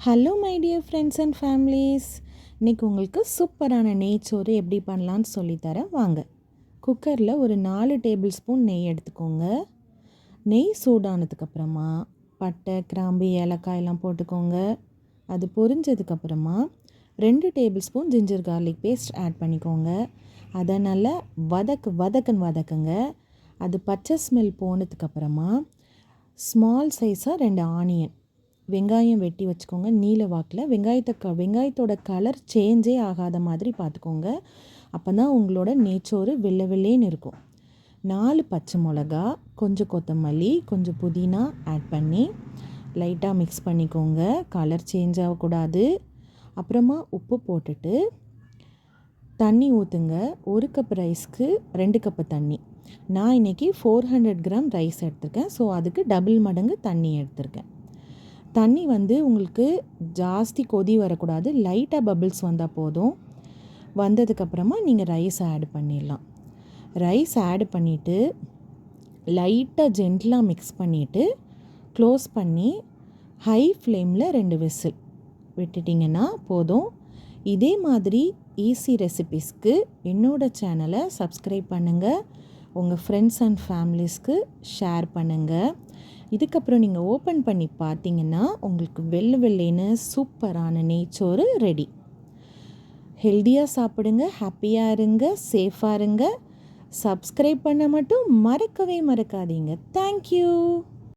Hello my dear friends and families. இன்றைக்கி உங்களுக்கு சூப்பரான நெய் சோறு எப்படி பண்ணலான்னு சொல்லித்தரேன் வாங்க. குக்கரில் ஒரு 4 டேபிள் ஸ்பூன் நெய் எடுத்துக்கோங்க. நெய் சூடானதுக்கப்புறமா பட்டை, கிராம்பு, ஏலக்காயெல்லாம் போட்டுக்கோங்க. அது பொரிஞ்சதுக்கப்புறமா 2 tablespoon ginger garlic paste add பண்ணிக்கோங்க. அதை நல்லா வதக்குங்க. அது பச்சை ஸ்மெல் போனதுக்கப்புறமா ஸ்மால் சைஸாக 2 ஆனியன், வெங்காயம் வெட்டி வச்சுக்கோங்க நீல வாக்கில். வெங்காயத்தோட கலர் சேஞ்சே ஆகாத மாதிரி பார்த்துக்கோங்க. அப்போ தான் உங்களோட நெய்ச்சோறு வெள்ளை வெள்ளேன்னு இருக்கும். 4 பச்சை மிளகா, கொஞ்சம் கொத்தமல்லி, கொஞ்சம் புதினா ஆட் பண்ணி லைட்டாக மிக்ஸ் பண்ணிக்கோங்க. கலர் சேஞ்ச் ஆகக்கூடாது. அப்புறமா உப்பு போட்டுட்டு தண்ணி ஊற்றுங்க. 1 கப் ரைஸ்க்கு 2 கப்பு தண்ணி. நான் இன்றைக்கி 400 கிராம் ரைஸ் எடுத்திருக்கேன். ஸோ அதுக்கு டபுள் மடங்கு தண்ணி எடுத்திருக்கேன். தண்ணி உங்களுக்கு ஜாஸ்தி கொதி வரக்கூடாது, லைட்டாக பபிள்ஸ் வந்தால் போதும். வந்ததுக்கப்புறமா நீங்கள் ரைஸ் ஆட் பண்ணிடலாம். ரைஸ் ஆட் பண்ணிவிட்டு லைட்டாக ஜென்டிலாக மிக்ஸ் பண்ணிவிட்டு க்ளோஸ் பண்ணி ஹை ஃப்ளேமில் 2 விசில் விட்டுட்டிங்கன்னா போதும். இதே மாதிரி ஈஸி ரெசிபீஸ்க்கு என்னோடய சேனலை சப்ஸ்கிரைப் பண்ணுங்கள். உங்கள் ஃப்ரெண்ட்ஸ் அண்ட் ஃபேமிலிஸ்க்கு ஷேர் பண்ணுங்கள். இதுக்கப்புறம் நீங்கள் ஓப்பன் பண்ணி பார்த்தீங்கன்னா உங்களுக்கு வெள்ளேன்னு சூப்பரான நெய்ச்சோறு ரெடி. ஹெல்த்தியாக சாப்பிடுங்க, ஹாப்பியாக இருங்க, சேஃபாக இருங்க. சப்ஸ்கிரைப் பண்ண மட்டும் மறக்கவே மறக்காதீங்க. தேங்க்யூ.